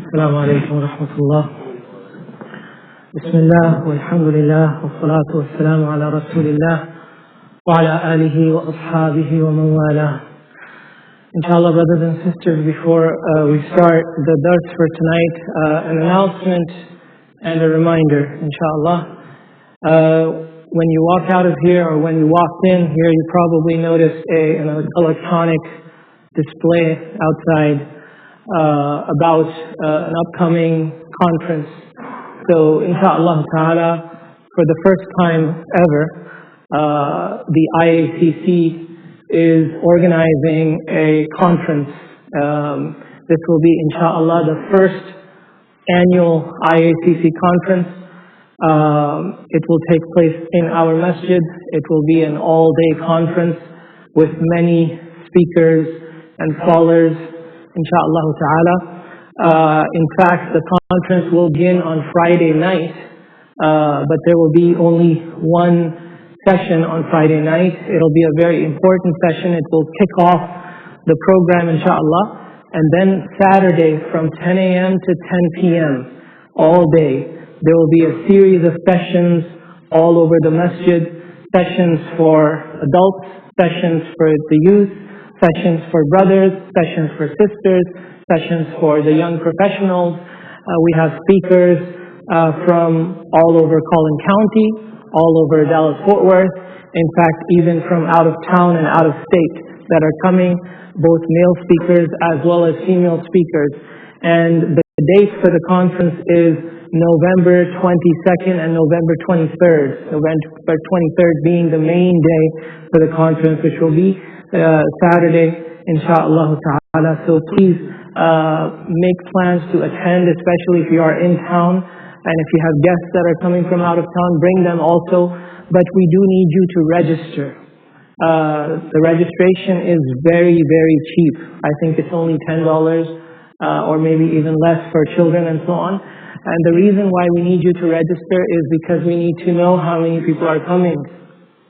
السلام عليكم ورحمة الله. بسم الله والحمد لله والصلاة والسلام على رسول الله وعلى آله وأصحابه ومن والاه. Inshallah, brothers and sisters, before we start the dars for tonight, an announcement and a reminder, inshallah. When you walk out of here or when you walked in here, you probably noticed an electronic display outside about an upcoming conference. So, inshallah ta'ala, for the first time ever, the IACC is organizing a conference. This will be, inshallah, the first annual IACC conference. It will take place in our masjid. It will be an all-day conference with many speakers and scholars, inshallah ta'ala. In fact, the conference will begin on Friday night, but there will be only one session on Friday night. It'll be a very important session. It will kick off the program, inshallah, and then Saturday from 10 a.m. to 10 p.m. all day. There will be a series of sessions all over the masjid, sessions for adults, sessions for the youth, sessions for brothers, sessions for sisters, sessions for the young professionals. We have speakers from all over Collin County, all over Dallas-Fort Worth, in fact even from out of town and out of state that are coming, both male speakers as well as female speakers. And the date for the conference is November 22nd and November 23rd. November 23rd being the main day for the conference, which will be Saturday, inshallah ta'ala. So please make plans to attend, especially if you are in town. And if you have guests that are coming from out of town, bring them also. But we do need you to register. The registration is very, very cheap. I think it's only $10 or maybe even less for children and so on. And the reason why we need you to register is because we need to know how many people are coming.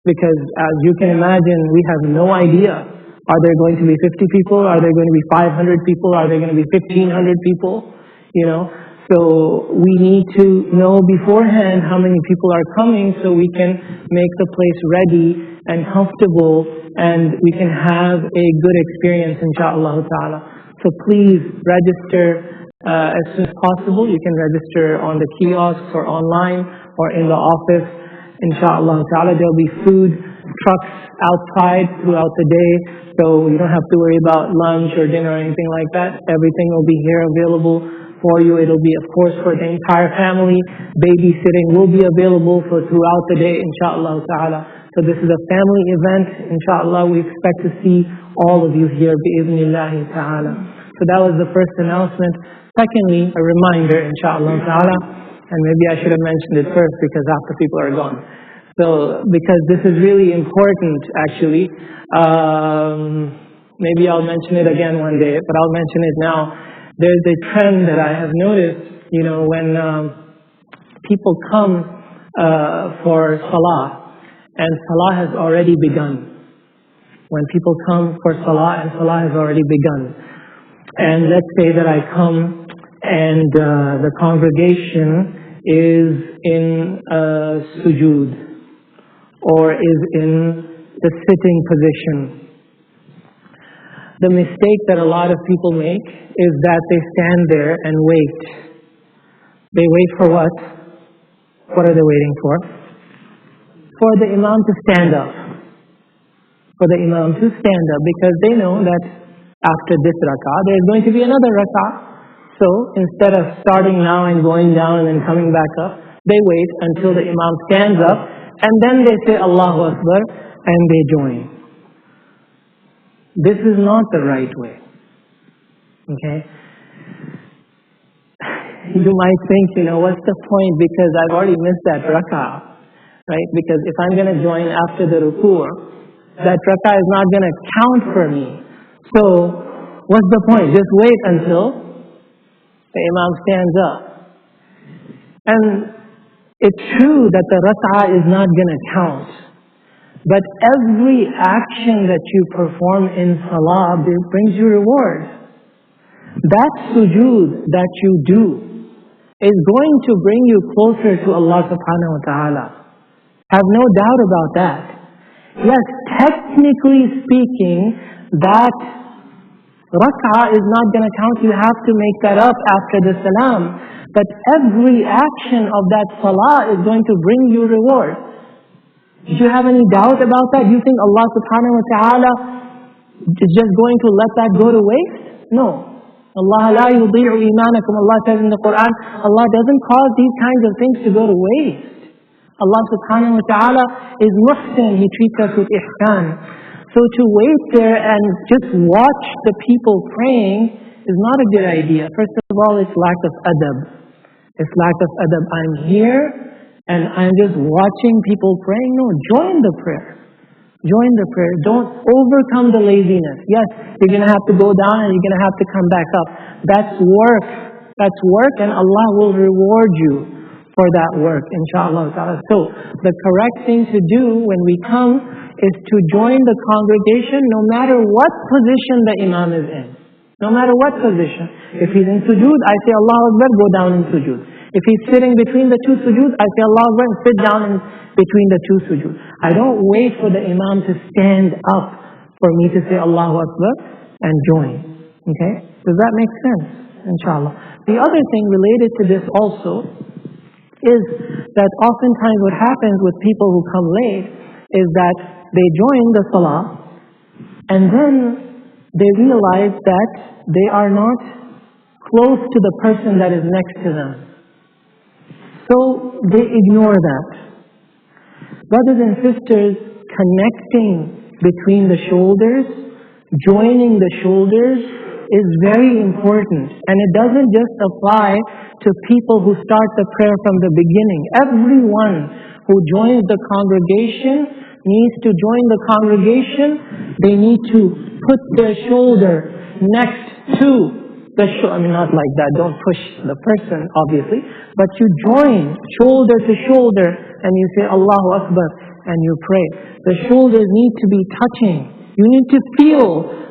Because as you can imagine, we have no idea. Are there going to be 50 people? Are there going to be 500 people? Are there going to be 1,500 people? You know? So we need to know beforehand how many people are coming so we can make the place ready and comfortable and we can have a good experience, inshallah ta'ala. So please register as soon as possible. You can register on the kiosks or online or in the office, inshallah ta'ala. There will be food trucks outside throughout the day, so you don't have to worry about lunch or dinner or anything like that. Everything will be here available for you. It'll be, of course, for the entire family. Babysitting will be available for throughout the day, inshallah ta'ala. So this is a family event, inshallah. We expect to see all of you here, bi'idhnillahi ta'ala. So that was the first announcement. Secondly, a reminder, inshallah ta'ala, and maybe I should have mentioned it first because after people are gone. So, because this is really important, actually. Maybe I'll mention it again one day, but I'll mention it now. There's a trend that I have noticed, you know, when people come for salah, and salah has already begun. When people come for salah and salah has already begun. And let's say that I come and the congregation is in sujood or is in the sitting position. The mistake that a lot of people make is that they stand there and wait. They wait for what? What are they waiting for? For the imam to stand up. For the imam to stand up, because they know that after this rak'ah, there's going to be another rak'ah. So instead of starting now and going down and then coming back up, they wait until the imam stands up, and then they say Allahu Akbar, and they join. This is not the right way. Okay? You might think, you know, what's the point? Because I've already missed that rak'ah. Right? Because if I'm going to join after the ruku', that rak'ah is not going to count for me. So, what's the point? Just wait until the imam stands up. And it's true that the rak'ah is not going to count. But every action that you perform in salah brings you reward. That sujood that you do is going to bring you closer to Allah subhanahu wa ta'ala. Have no doubt about that. Yes, technically speaking, that rak'ah is not going to count. You have to make that up after the salam. But every action of that salah is going to bring you reward. Do you have any doubt about that? You think Allah subhanahu wa ta'ala is just going to let that go to waste? No. Allah la yudhi'u imanakum. Allah says in the Quran, Allah doesn't cause these kinds of things to go to waste. Allah subhanahu wa ta'ala is muhsin. He treats us with ihsan. So to wait there and just watch the people praying is not a good idea. First of all, it's lack of adab. It's lack of adab. I'm here and I'm just watching people praying. No, join the prayer. Join the prayer. Don't overcome the laziness. Yes, you're going to have to go down and you're going to have to come back up. That's work. That's work, and Allah will reward you for that work, inshallah ta'ala. So the correct thing to do when we come is to join the congregation no matter what position the imam is in. No matter what position. If he's in sujood, I say Allahu Akbar, go down in sujood. If he's sitting between the two sujood, I say Allahu Akbar and sit down in between the two sujood. I don't wait for the imam to stand up for me to say Allahu Akbar and join. Okay? Does that make sense? Inshallah. The other thing related to this also is that oftentimes what happens with people who come late is that they join the salah and then they realize that they are not close to the person that is next to them. So they ignore that. Brothers and sisters, connecting between the shoulders, joining the shoulders is very important. And it doesn't just apply to people who start the prayer from the beginning. Everyone who joins the congregation needs to join the congregation. They need to put their shoulder next to the shoulder. I mean, not like that. Don't push the person, obviously. But you join shoulder to shoulder and you say Allahu Akbar and you pray. The shoulders need to be touching. You need to feel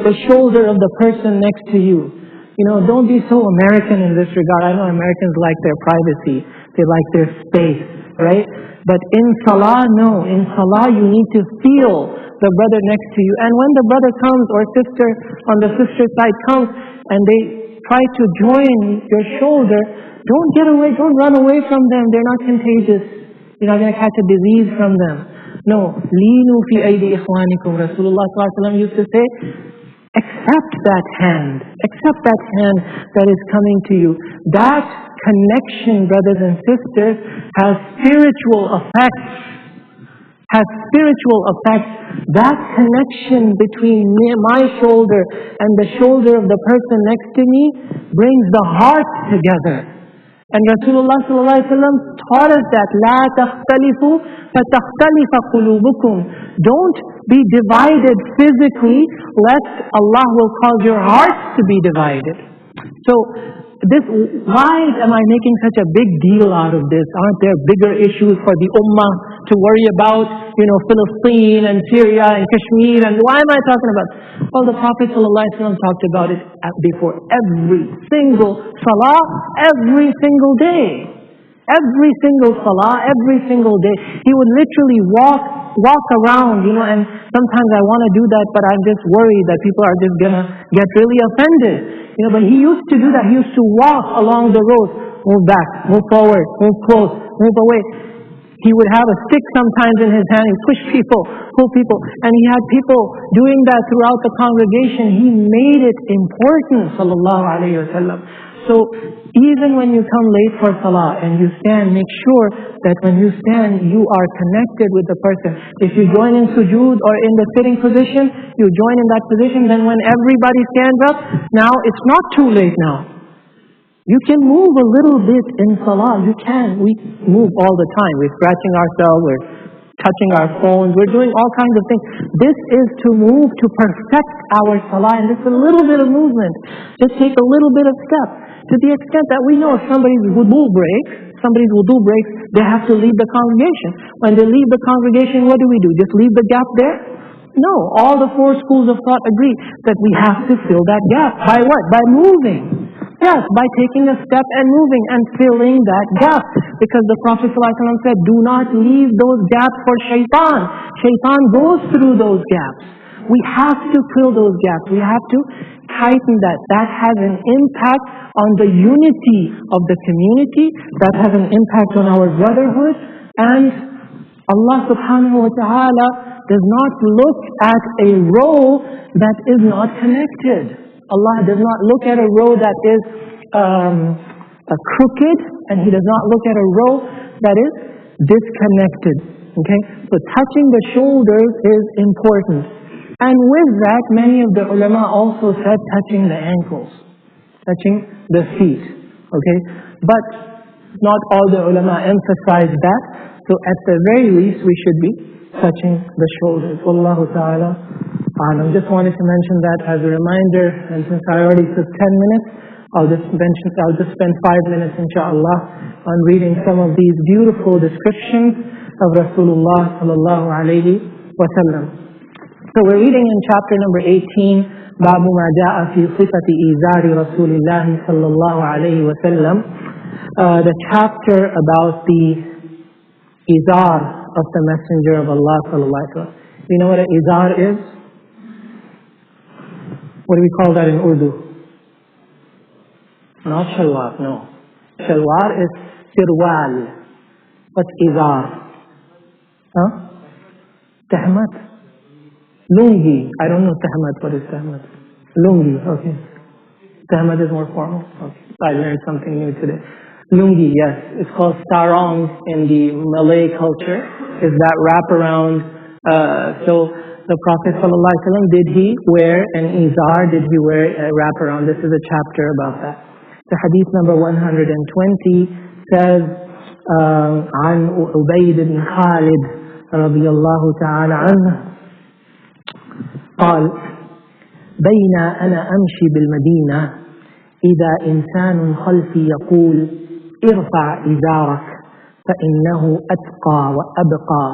the shoulder of the person next to you. You know, don't be so American in this regard. I know Americans like their privacy. They like their space, right? But in salah, no. In salah, you need to feel the brother next to you. And when the brother comes or sister on the sister side comes and they try to join your shoulder, don't get away, don't run away from them. They're not contagious. You're not going to catch a disease from them. No. Leenu fi aydi ikhwanikum. Rasulullah ﷺ used to say, accept that hand. Accept that hand that is coming to you. That connection, brothers and sisters, has spiritual effects. Has spiritual effects. That connection between my shoulder and the shoulder of the person next to me brings the heart together. And Rasulullah ﷺ taught us that لا تختلفوا فتختلف قلوبكم. Don't be divided physically, lest Allah will cause your hearts to be divided. So why am I making such a big deal out of this? Aren't there bigger issues for the ummah to worry about? You know, Palestine and Syria and Kashmir, and why am I talking about? Well, the Prophet ﷺ talked about it before every single salah, every single day. Every single salah, every single day. He would literally walk around, you know, and sometimes I want to do that, but I'm just worried that people are just going to get really offended. You know, but he used to do that. He used to walk along the road, move back, move forward, move close, move away. He would have a stick sometimes in his hand and push people, pull people. And he had people doing that throughout the congregation. He made it important, sallallahu alayhi wa sallam. So even when you come late for salah and you stand, make sure that when you stand, you are connected with the person. If you join in sujood or in the sitting position, you join in that position. Then when everybody stands up, now it's not too late now. You can move a little bit in salah. You can. We move all the time. We're scratching ourselves. We're touching our phones. We're doing all kinds of things. This is to move to perfect our salah. And it's a little bit of movement. Just take a little bit of step. To the extent that we know if somebody's wudu breaks, they have to leave the congregation. When they leave the congregation, what do? Just leave the gap there? No, all the four schools of thought agree that we have to fill that gap. By what? By moving. Yes, by taking a step and moving and filling that gap. Because the Prophet ﷺ said, do not leave those gaps for shaitan. Shaitan goes through those gaps. We have to fill those gaps. We have to tighten that. That has an impact on the unity of the community. That has an impact on our brotherhood. And Allah subhanahu wa ta'ala does not look at a row that is not connected. Allah does not look at a row that is crooked, and He does not look at a row that is disconnected. Okay? So touching the shoulders is important. And with that, many of the ulama also said touching the ankles, touching the feet. Okay? But not all the ulama emphasized that. So at the very least, we should be touching the shoulders. Wallahu ta'ala a'lam. Just wanted to mention that as a reminder, and since I already took 10 minutes, I'll just spend 5 minutes inshallah on reading some of these beautiful descriptions of Rasulullah sallallahu alayhi wa sallam. So we're reading in chapter number 18, Babu ma ja'a fi sifati izari Rasulillah sallallahu alayhi wa sallam, the chapter about the izar of the Messenger of Allah sallallahu alayhi wa sallam. You know what an izar is? What do we call that in Urdu? Not shalwar, no. Shalwar is sirwal. What's izar? Huh? Tahmat? Lungi. I don't know tahmat. What is tahmat? Lungi, okay. Tahmat is more formal. Okay. I learned something new today. Lungi, yes. It's called sarong in the Malay culture. Is that wraparound? So the Prophet ﷺ, did he wear an izar? Did he wear a wraparound? This is a chapter about that. The hadith number 120 says, عن عبيد بن خالد رضي الله تعالى عنه قال بين أنا أمشي بالمدينة إذا إنسان خلفي يقول ارفع إزارك فإنه أتقى وأبقى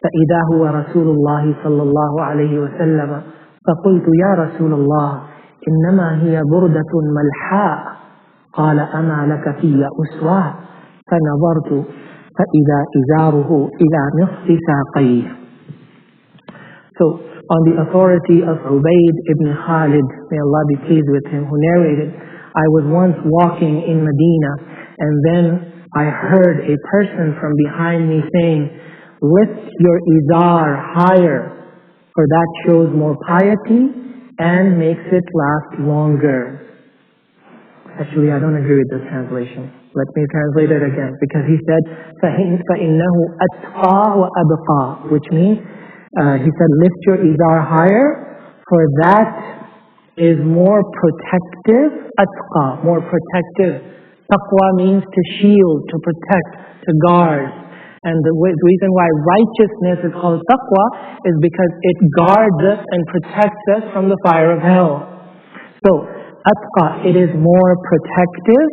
فإذا هو رسول الله صلى الله عليه وسلم فقلت يا رسول الله إنما هي بردة ملحاء قال أما لك في أسوة فنظرت فإذا إزاره إلى نصف ساقيه. So on the authority of Ubayd ibn Khalid, may Allah be pleased with him, who narrated, I was once walking in Medina and then I heard a person from behind me saying, lift your izar higher, for that shows more piety and makes it last longer. Actually, I don't agree with this translation. Let me translate it again, because he said, فَإِنَّهُ أَتْقَى وَأَبْقَى, which means, he said, lift your izar higher, for that is more protective. Atqa, more protective. Taqwa means to shield, to protect, to guard. And the reason why righteousness is called taqwa is because it guards us and protects us from the fire of hell. So, atqa, it is more protective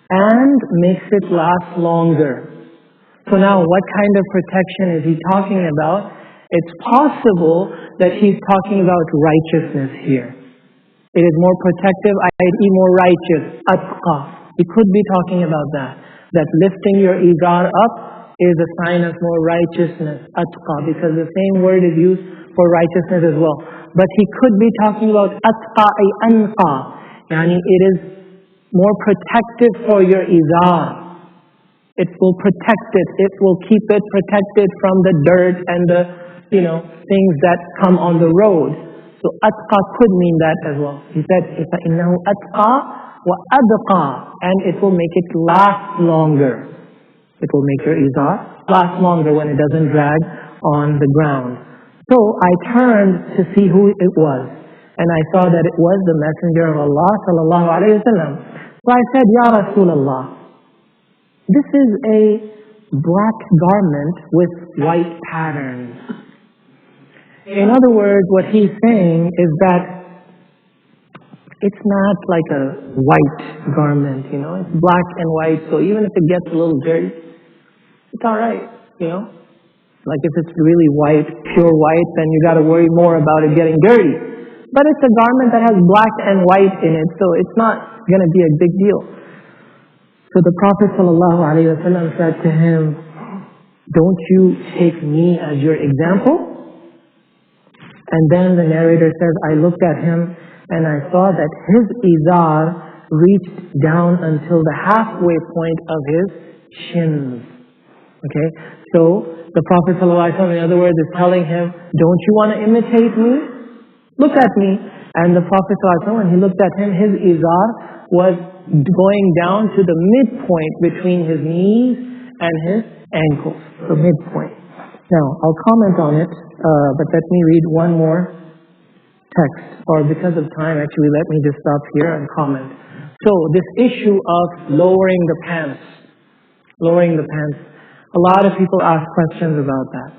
and makes it last longer. So now, what kind of protection is he talking about? It's possible that he's talking about righteousness here. It is more protective, i.e. more righteous, atqa. He could be talking about that. That lifting your izar up is a sign of more righteousness, atqa, because the same word is used for righteousness as well. But he could be talking about atqa ay anqa, yani it is more protective for your izar. It will protect it. It will keep it protected from the dirt and the, things that come on the road. So atqa could mean that as well. He said, فَإِنَّهُ أَتْقَى وَأَبْقَى, and it will make it last longer. It will make your izar last longer when it doesn't drag on the ground. So I turned to see who it was, and I saw that it was the Messenger of Allah sallallahu alayhi wa sallam. So I said, Ya Rasulullah, this is a black garment with white patterns. In other words, what he's saying is that it's not like a white garment, it's black and white, so even if it gets a little dirty, it's alright, Like if it's really white, pure white, then you got to worry more about it getting dirty. But it's a garment that has black and white in it, so it's not going to be a big deal. So the Prophet ﷺ said to him, don't you take me as your example? And then the narrator says, I looked at him and I saw that his izar reached down until the halfway point of his shins. Okay, so the Prophet ﷺ, in other words, is telling him, don't you want to imitate me? Look at me. And the Prophet ﷺ, when he looked at him, his izar was going down to the midpoint between his knees and his ankles. The midpoint. Now, I'll comment on it, but let me read one more text. Or because of time, actually, let me just stop here and comment. So, this issue of lowering the pants. A lot of people ask questions about that.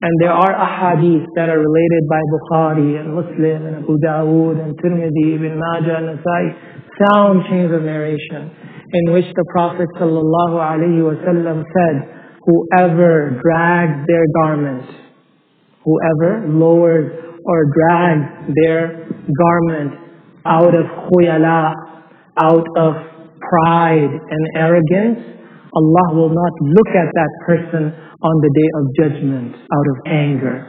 And there are ahadith that are related by Bukhari and Muslim and Abu Dawood and Tirmidhi, Ibn Majah and Nasai, sound chains of narration, in which the Prophet ﷺ said, whoever drags their garment, whoever lowers or drags their garment out of khuyala, out of pride and arrogance, Allah will not look at that person on the day of judgment out of anger.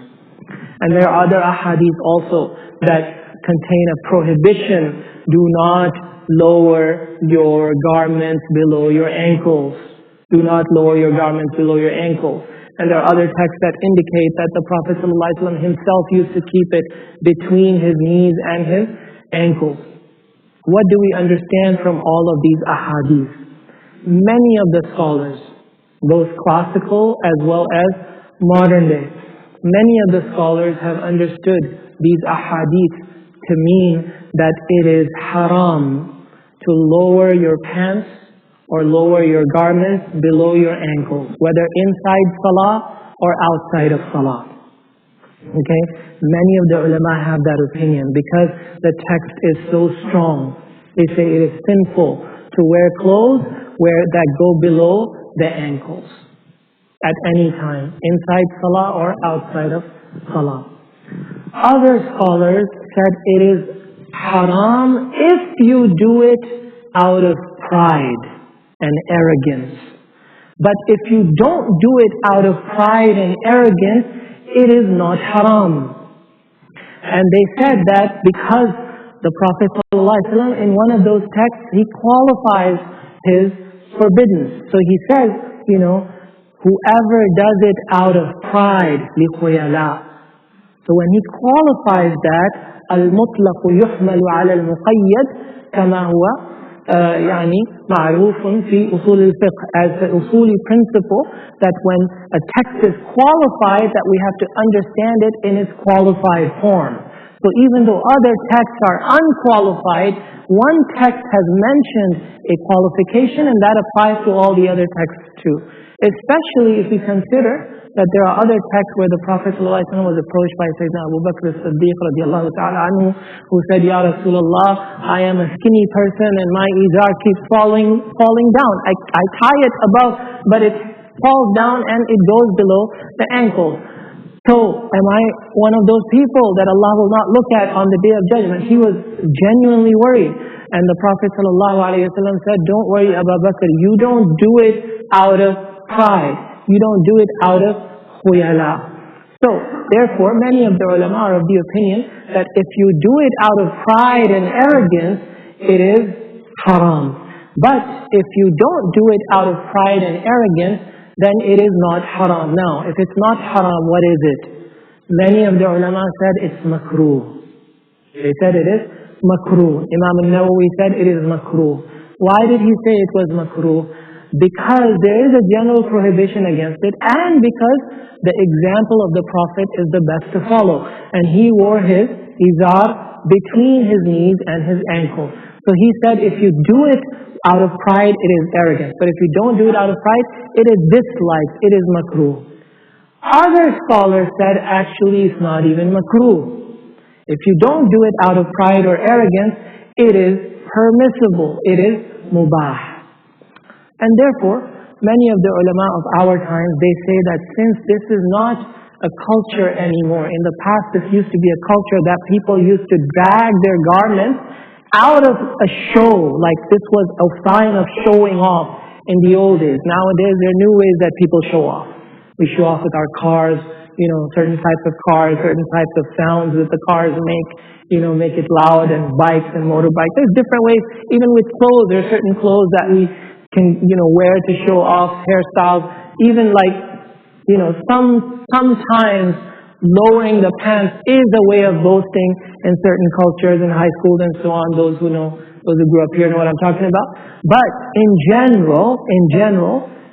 And there are other ahadith also that contain a prohibition. Do not lower your garments below your ankles. Do not lower your garments below your ankles. And there are other texts that indicate that the Prophet ﷺ himself used to keep it between his knees and his ankles. What do we understand from all of these ahadith? Many of the scholars, both classical as well as modern day, many of the scholars have understood these ahadith to mean that it is haram to lower your pants or lower your garments below your ankles, whether inside salah or outside of salah. Okay? Many of the ulama have that opinion because the text is so strong. They say it is sinful to wear clothes that go below the ankles at any time, inside salah or outside of salah. Other scholars said it is haram if you do it out of pride and arrogance. But if you don't do it out of pride and arrogance, it is not haram. And they said that because the Prophet ﷺ, in one of those texts, he qualifies his forbiddance. So he says, whoever does it out of pride, لِخُيَلَا. So when he qualifies that, al-mutlaq yuhmalu ala al-muqayyad kama huwa معروف في أصول الفقه, as an usuli principle that when a text is qualified, that we have to understand it in its qualified form. So even though other texts are unqualified, one text has mentioned a qualification, and that applies to all the other texts too. Especially if we consider that there are other texts where the Prophet ﷺ was approached by Sayyidina Abu Bakr as-Siddiq radiallahu ta'ala anhu, who said, Ya Rasulullah, I am a skinny person and my izar keeps falling down. I tie it above, but it falls down and it goes below the ankles. So, am I one of those people that Allah will not look at on the day of judgment? He was genuinely worried. And the Prophet ﷺ said, don't worry, Abu Bakr, you don't do it out of pride. You don't do it out of khuyala. So, therefore, many of the ulama are of the opinion that if you do it out of pride and arrogance, it is haram. But if you don't do it out of pride and arrogance, then it is not haram. Now, if it's not haram, what is it? Many of the ulama said it's makruh. They said it is makruh. Imam al-Nawawi said it is makruh. Why did he say it was makruh? Because there is a general prohibition against it, and because the example of the Prophet is the best to follow. And he wore his izar between his knees and his ankles. So he said if you do it out of pride, it is arrogance. But if you don't do it out of pride, it is disliked, it is makruh. Other scholars said actually it's not even makruh. If you don't do it out of pride or arrogance, it is permissible, it is mubah. And therefore, many of the ulama of our times, they say that since this is not a culture anymore, in the past this used to be a culture that people used to drag their garments out of a show, like this was a sign of showing off in the old days. Nowadays there are new ways that people show off. We show off with our cars, certain types of cars, certain types of sounds that the cars make, make it loud, and bikes and motorbikes. There's different ways. Even with clothes, there are certain clothes that we can, wear to show off, hairstyles. Even like, sometimes lowering the pants is a way of boasting in certain cultures, in high schools and so on. Those who grew up here know what I'm talking about. But in general,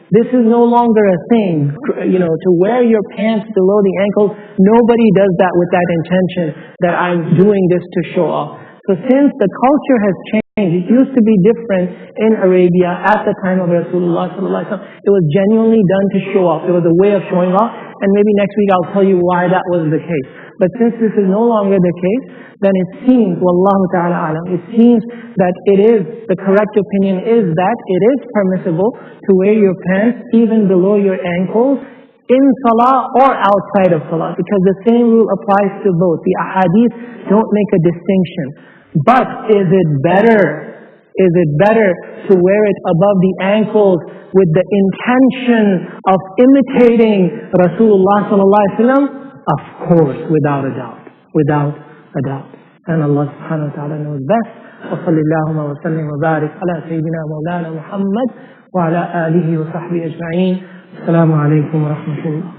this is no longer a thing, to wear your pants below the ankles. Nobody does that with that intention that I'm doing this to show off. So since the culture has changed, it used to be different in Arabia at the time of Rasulullah sallallahu alaihi wasallam. It was genuinely done to show off. It was a way of showing off, and maybe next week I'll tell you why that was the case. But since this is no longer the case, then it seems, wallahu ta'ala alam, it seems that the correct opinion is that it is permissible to wear your pants even below your ankles in salah or outside of salah, because the same rule applies to both. The ahadith don't make a distinction. But is it better to wear it above the ankles with the intention of imitating Rasulullah sallallahu alaihi wasallam? Of course, without a doubt. And Allah subhanahu wa ta'ala knows best. وصل اللهم وسلم وبارك على سيدنا مولانا محمد وعلى آله وصحبه أجمعين. السلام عليكم ورحمة الله.